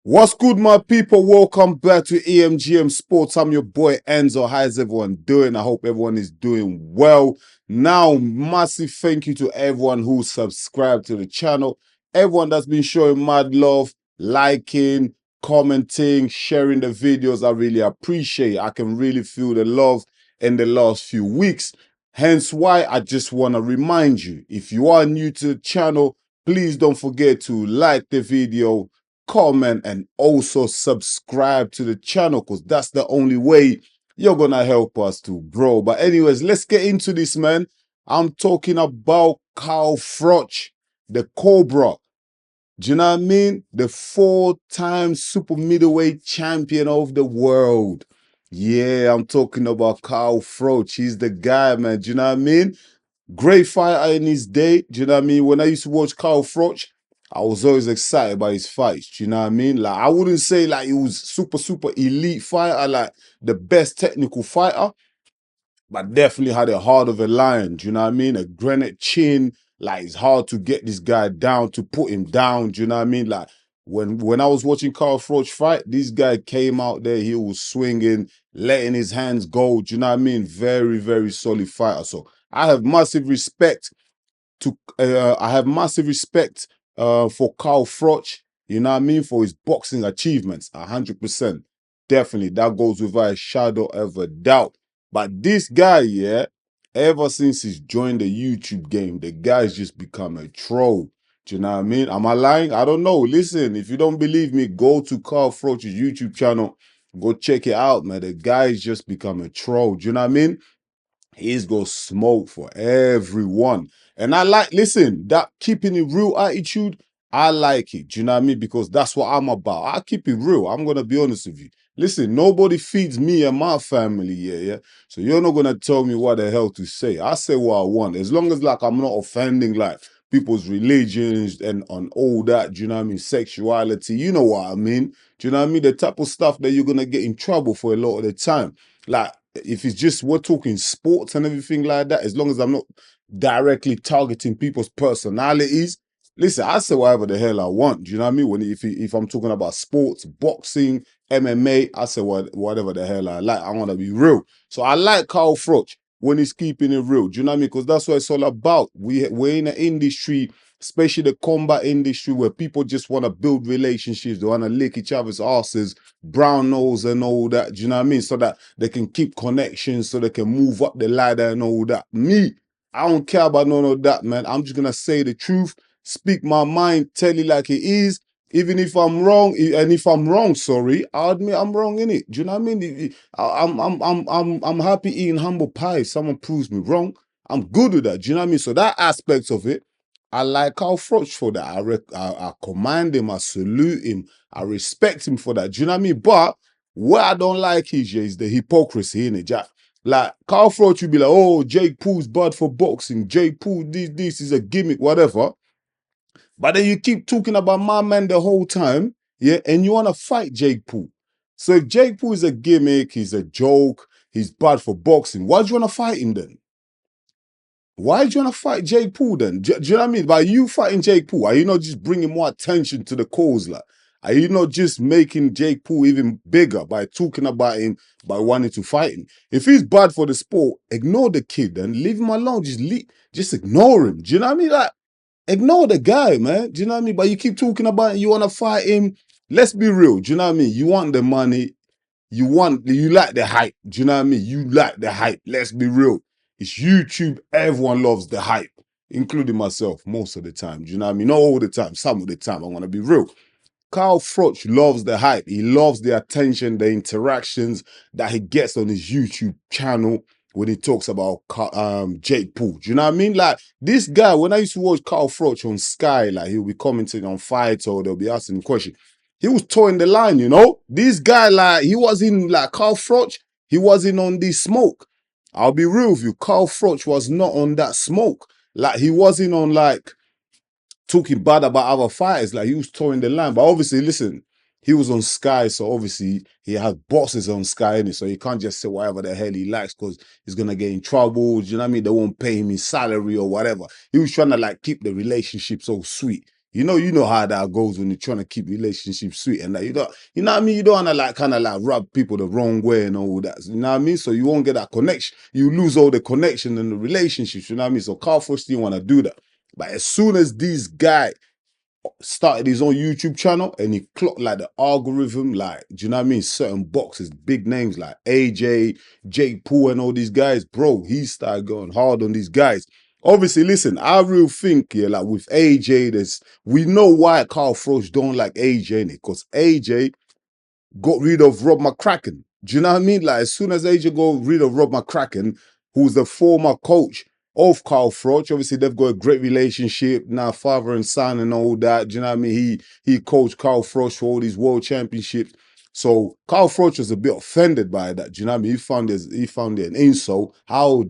What's good, my people? Welcome back to EMGM Sports. I'm your boy Enzo. How's everyone doing? I hope everyone is doing well. Now, massive thank you to everyone who subscribed to the channel. Everyone that's been showing mad love, liking, commenting, sharing the videos. I really appreciate it. I can really feel the love in the last few weeks. Hence why I just want to remind you, if you are new to the channel, please don't forget to like the video, comment, and also subscribe to the channel, because that's the only way you're gonna help us to grow. But anyways, let's get into this, man. I'm talking about Froch, the Cobra. Do you know what I mean? The four-time super middleweight champion of the world. Yeah, I'm talking about Froch. He's the guy, man. Do you know what I mean? Great fighter in his day. Do you know what I mean? When I used to watch Froch, I was always excited by his fights. Do you know what I mean? Like, I wouldn't say like he was super elite fighter, like the best technical fighter, but definitely had a heart of a lion. Do you know what I mean? A granite chin. Like, it's hard to get this guy down, to put him down. Do you know what I mean? Like, when I was watching Froch fight, this guy came out there, he was swinging, letting his hands go. Do you know what I mean? Very solid fighter. So I have massive respect for Froch, you know what I mean, for his boxing achievements. 100%. Definitely. That goes without a shadow of a doubt. But this guy, yeah, ever since he's joined the YouTube game, the guy's just become a troll. Do you know what I mean? Am I lying? I don't know. Listen, if you don't believe me, go to Froch's YouTube channel. Go check it out, man. The guy's just become a troll. Do you know what I mean? He's gonna smoke for everyone. And I like, listen, that keeping it real attitude, I like it. Do you know what I mean? Because that's what I'm about. I keep it real. I'm gonna be honest with you. Listen, nobody feeds me and my family, yeah. So you're not gonna tell me what the hell to say. I say what I want. As long as like I'm not offending like people's religions and on all that, do you know what I mean? Sexuality, you know what I mean? Do you know what I mean? The type of stuff that you're gonna get in trouble for a lot of the time. Like, if it's just we're talking sports and everything like that, as long as I'm not directly targeting people's personalities, listen, I say whatever the hell I want. Do you know what I mean? If I'm talking about sports, boxing, MMA, I say whatever the hell I like. I want to be real. So I like Froch when he's keeping it real. Do you know what I mean? Because that's what it's all about. We're in an industry, especially the combat industry, where people just want to build relationships. They want to lick each other's asses, brown nose and all that. Do you know what I mean? So that they can keep connections, so they can move up the ladder and all that. Me, I don't care about none of that, man. I'm just gonna say the truth, speak my mind, tell it like it is. Even if I'm wrong, and if I'm wrong, sorry, I admit I'm wrong in it. Do you know what I mean? I'm happy eating humble pie. If someone proves me wrong, I'm good with that. Do you know what I mean? So that aspect of it, I like Froch for that. I command him. I salute him. I respect him for that. Do you know what I mean? But what I don't like is the hypocrisy in it, Jack. Like, Froch would be like, oh, Jake Paul's bad for boxing. Jake Paul, this is a gimmick, whatever. But then you keep talking about my man the whole time, yeah, and you want to fight Jake Paul. So if Jake Paul is a gimmick, he's a joke, he's bad for boxing, why do you want to fight him then? Why do you want to fight Jake Paul then? Do you know what I mean? By you fighting Jake Paul, are you not just bringing more attention to the cause? Like, are you not just making Jake Paul even bigger by talking about him, by wanting to fight him? If he's bad for the sport, ignore the kid and leave him alone. Just ignore him. Do you know what I mean? Like, ignore the guy, man. Do you know what I mean? But you keep talking about it, you want to fight him. Let's be real. Do you know what I mean? You want the money. You like the hype. Do you know what I mean? You like the hype. Let's be real. It's YouTube. Everyone loves the hype, including myself most of the time. Do you know what I mean? Not all the time. Some of the time. I want to be real. Froch loves the hype. He loves the attention, the interactions that he gets on his YouTube channel when he talks about Jake Paul. Do you know what I mean? Like, this guy, when I used to watch Froch on Sky, like, he'll be commenting on fights or they'll be asking him questions. He was towing the line, you know? This guy, like, he wasn't like Froch, he wasn't on this smoke. I'll be real with you. Froch was not on that smoke. Like, he wasn't on like talking bad about other fighters. Like, he was towing the line. But obviously, listen, he was on Sky, so obviously he had bosses on Sky, innit? So he can't just say whatever the hell he likes because he's gonna get in trouble. Do you know what I mean? They won't pay him his salary or whatever. He was trying to like keep the relationship so sweet. You know how that goes when you're trying to keep relationships sweet and that you know what I mean. You don't want to like kind of like rub people the wrong way and all that. You know what I mean. So you won't get that connection. You lose all the connection and the relationships. You know what I mean. So Carl Froch didn't want to do that. But as soon as these guys started his own YouTube channel and he clocked like the algorithm, like, do you know what I mean? Certain boxes, big names like AJ, Jake Paul, and all these guys, bro, he started going hard on these guys. Obviously, listen, I really think, yeah, like with AJ, we know why Carl Froch don't like AJ in it, because AJ got rid of Rob McCracken. Do you know what I mean? Like, as soon as AJ got rid of Rob McCracken, who's the former coach of Carl Froch, obviously they've got a great relationship now, father and son and all that. Do you know what I mean? He coached Carl Froch for all these world championships. So Carl Froch was a bit offended by that. Do you know what I mean? He found it an insult. How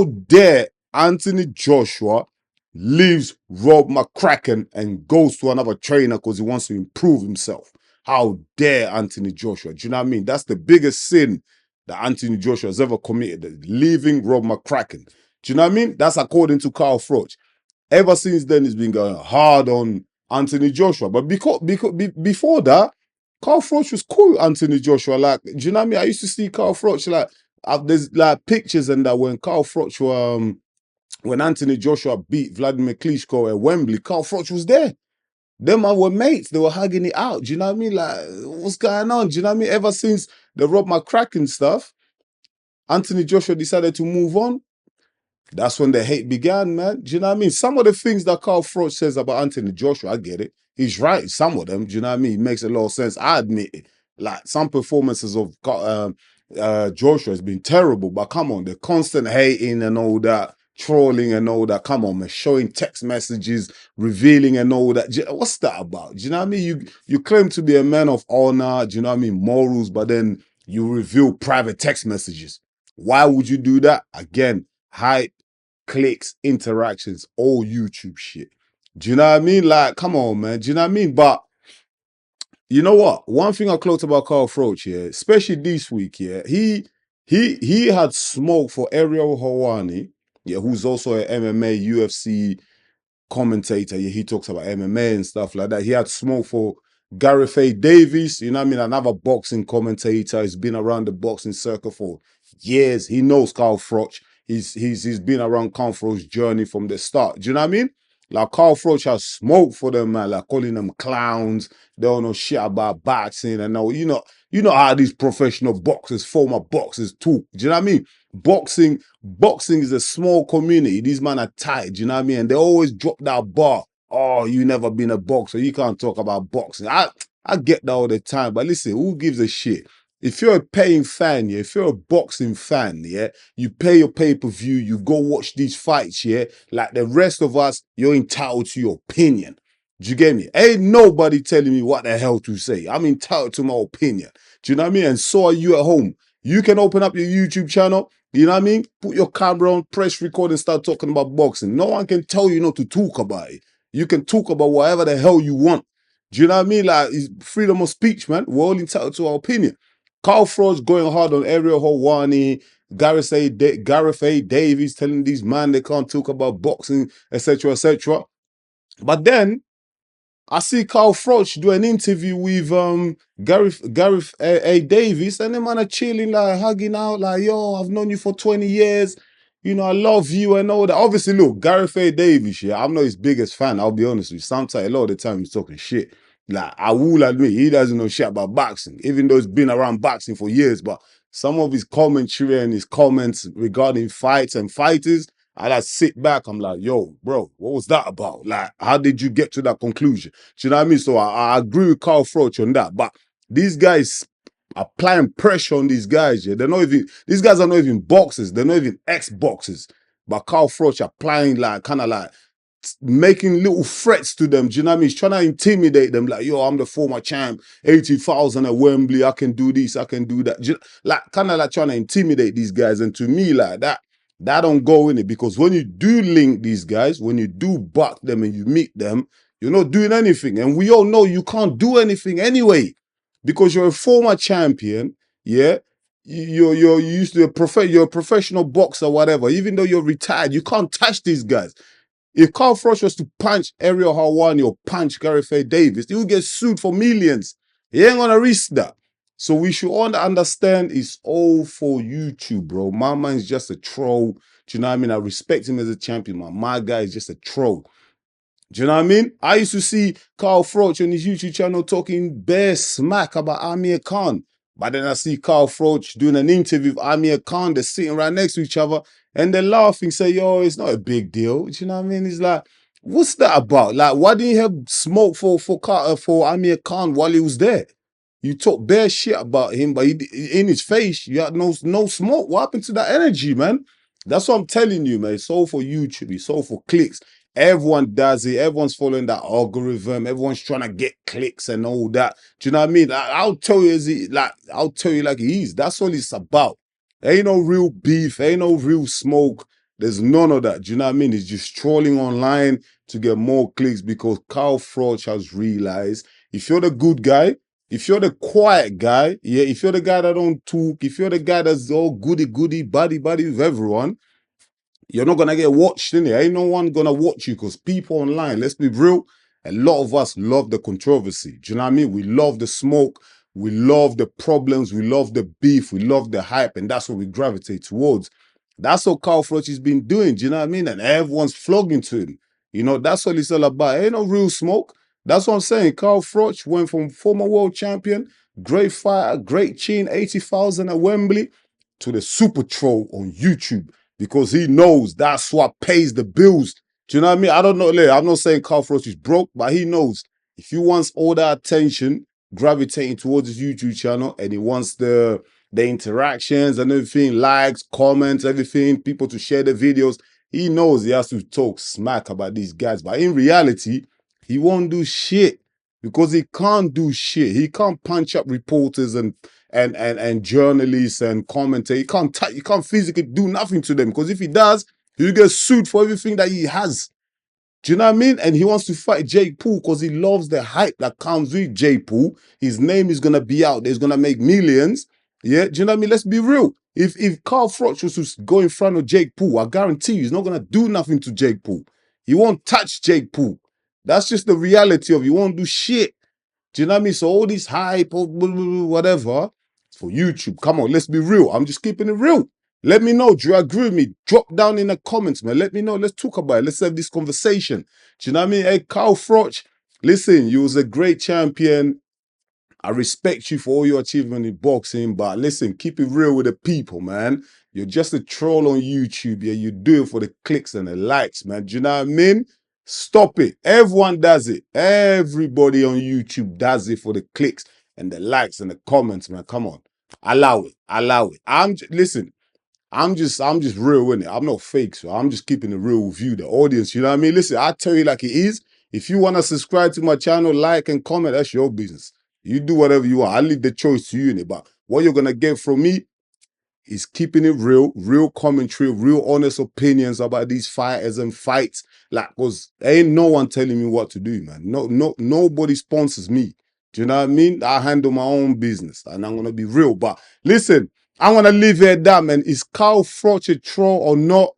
dare Anthony Joshua leaves Rob McCracken and goes to another trainer because he wants to improve himself? How dare Anthony Joshua? Do you know what I mean? That's the biggest sin that Anthony Joshua has ever committed, leaving Rob McCracken. Do you know what I mean? That's according to Carl Froch. Ever since then, he's been going hard on Anthony Joshua. But before that, Carl Froch was cool with Anthony Joshua. Like, do you know what I mean? I used to see Carl Froch, like, there's like pictures and that when Carl Froch when Anthony Joshua beat Vladimir Klitschko at Wembley, Carl Froch was there. Them man were mates. They were hugging it out. Do you know what I mean? Like, what's going on? Do you know what I mean? Ever since the Rob McCracken stuff, Anthony Joshua decided to move on. That's when the hate began, man. Do you know what I mean? Some of the things that Carl Froch says about Anthony Joshua, I get it. He's right. Some of them, do you know what I mean? It makes a lot of sense. I admit it. Like, some performances of Joshua has been terrible, but come on, the constant hating and all that, trolling and all that. Come on, man, showing text messages, revealing and all that. What's that about? Do you know what I mean? You claim to be a man of honor, do you know what I mean? Morals, but then you reveal private text messages. Why would you do that? Again, hype, clicks, interactions, all YouTube shit. Do you know what I mean? Like, come on, man. Do you know what I mean? But you know what? One thing I clocked about Carl Froch, yeah, especially this week, yeah, he had smoke for Ariel Hawani, yeah, who's also an MMA, UFC commentator. Yeah, he talks about MMA and stuff like that. He had smoke for Gareth A. Davies, you know what I mean? Another boxing commentator. He's been around the boxing circle for years. He knows Carl Froch. He's been around Carl Froch's journey from the start. Do you know what I mean? Like, Carl Froch has smoke for them, man, like calling them clowns. They don't know shit about boxing and all. You know how these professional boxers, former boxers talk. Do you know what I mean? Boxing is a small community. These men are tight, do you know what I mean? And they always drop that bar. Oh, you never been a boxer. You can't talk about boxing. I get that all the time. But listen, who gives a shit? If you're a paying fan, yeah, if you're a boxing fan, yeah, you pay your pay-per-view, you go watch these fights, yeah, like the rest of us, you're entitled to your opinion. Do you get me? Ain't nobody telling me what the hell to say. I'm entitled to my opinion. Do you know what I mean? And so are you at home. You can open up your YouTube channel, you know what I mean? Put your camera on, press record and start talking about boxing. No one can tell you not to talk about it. You can talk about whatever the hell you want. Do you know what I mean? Like, it's freedom of speech, man. We're all entitled to our opinion. Carl Froch going hard on Ariel Hawani, Gareth A. Davies telling these man they can't talk about boxing, etc., etc. But then I see Carl Froch do an interview with Gareth A. Davies, and the man are chilling, like hugging out, like, yo, I've known you for 20 years. You know, I love you and all that. Obviously, look, Gareth A. Davies, yeah, I'm not his biggest fan, I'll be honest with you. Sometimes, a lot of the time, he's talking shit. Like, I will admit, he doesn't know shit about boxing, even though he's been around boxing for years. But some of his commentary and his comments regarding fights and fighters, I like sit back, I'm like, yo, bro, what was that about? Like, how did you get to that conclusion? Do you know what I mean? So I agree with Carl Froch on that. But these guys applying pressure on these guys, yeah, these guys are not even boxers, they're not even ex-boxers. But Carl Froch applying like, kind of like, making little threats to them. Do you know what I mean? He's trying to intimidate them. Like, yo, I'm the former champ, 80,000 at Wembley. I can do this, I can do that. Like, kind of like trying to intimidate these guys. And to me, like that don't go in it. Because when you do link these guys, when you do buck them and you meet them, you're not doing anything. And we all know you can't do anything anyway. Because you're a former champion, yeah? You're used to you're a professional boxer, whatever. Even though you're retired, you can't touch these guys. If Carl Froch was to punch Ariel Hawani or punch Gareth A. Davis, he would get sued for millions. He ain't gonna risk that. So we should all understand it's all for YouTube, bro. My man's just a troll. Do you know what I mean? I respect him as a champion, man. My guy is just a troll. Do you know what I mean? I used to see Carl Froch on his YouTube channel talking bare smack about Amir Khan. But then I see Carl Froch doing an interview with Amir Khan. They're sitting right next to each other and they're laughing, say, yo, it's not a big deal. Do you know what I mean? It's like, what's that about? Like, why didn't you have smoke for Amir Khan while he was there? You talk bare shit about him, but in his face, you had no smoke. What happened to that energy, man? That's what I'm telling you, man. It's all for YouTube. It's all for clicks. Everyone does it. Everyone's following that algorithm. Everyone's trying to get clicks and all that. Do you know what I mean? I'll tell you, I'll tell you like it is. That's all it's about. Ain't no real beef. Ain't no real smoke. There's none of that. Do you know what I mean? It's just trolling online to get more clicks because Carl Froch has realized if you're the good guy, if you're the quiet guy, yeah, if you're the guy that don't talk, if you're the guy that's all goody, buddy with everyone, you're not gonna get watched, innit? Ain't no one gonna watch you because people online, let's be real, a lot of us love the controversy. Do you know what I mean? We love the smoke, we love the problems, we love the beef, we love the hype, and that's what we gravitate towards. That's what Carl Froch has been doing, do you know what I mean? And everyone's flogging to him. You know, that's what it's all about. Ain't no real smoke. That's what I'm saying. Carl Froch went from former world champion, great fighter, great chin, 80,000 at Wembley, to the super troll on YouTube because he knows that's what pays the bills. Do you know what I mean? I don't know. I'm not saying Carl Froch is broke, but he knows if he wants all that attention gravitating towards his YouTube channel and he wants the interactions and everything, likes, comments, everything, people to share the videos, he knows he has to talk smack about these guys. But in reality, he won't do shit because he can't do shit. He can't punch up reporters and journalists and commentators. He can't physically do nothing to them because if he does, he'll get sued for everything that he has. Do you know what I mean? And he wants to fight Jake Paul because he loves the hype that comes with Jake Paul. His name is gonna be out there. He's gonna make millions. Yeah, do you know what I mean? Let's be real. If Carl Froch was to go in front of Jake Paul, I guarantee you he's not gonna do nothing to Jake Paul. He won't touch Jake Paul. That's just the reality of it. He won't do shit. Do you know what I mean? So all this hype, whatever, it's for YouTube. Come on, let's be real. I'm just keeping it real. Let me know. Do you agree with me? Drop down in the comments, man. Let me know. Let's talk about it. Let's have this conversation. Do you know what I mean? Hey, Carl Froch, listen, you was a great champion. I respect you for all your achievement in boxing, but listen, keep it real with the people, man. You're just a troll on YouTube. Yeah, you do it for the clicks and the likes, man. Do you know what I mean? Stop it. Everyone does it. Everybody on YouTube does it for the clicks and the likes and the comments, man. Come on. Allow it. Allow it. Listen, I'm just real, innit? I'm not fake, so I'm just keeping it real with you, the audience. You know what I mean? Listen, I tell you like it is. If you want to subscribe to my channel, like and comment, that's your business. You do whatever you want. I leave the choice to you, innit? But what you're gonna get from me is keeping it real commentary, real honest opinions about these fighters and fights. Like, cause ain't no one telling me what to do, man. Nobody sponsors me. Do you know what I mean? I handle my own business and I'm gonna be real. But listen, I'm gonna leave it at that, man. Is Carl Froch a troll or not?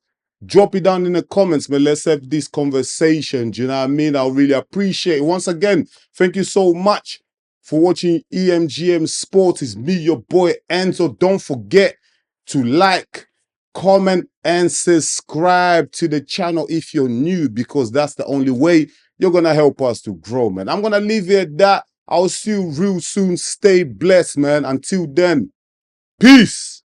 Drop it down in the comments, man. Let's have this conversation. Do you know what I mean? I'll really appreciate it. Once again, thank you so much for watching EMGM Sports. It's me, your boy Enzo. Don't forget to like, comment, and subscribe to the channel if you're new, because that's the only way you're gonna help us to grow, man. I'm gonna leave it at that. I'll see you real soon. Stay blessed, man. Until then, peace.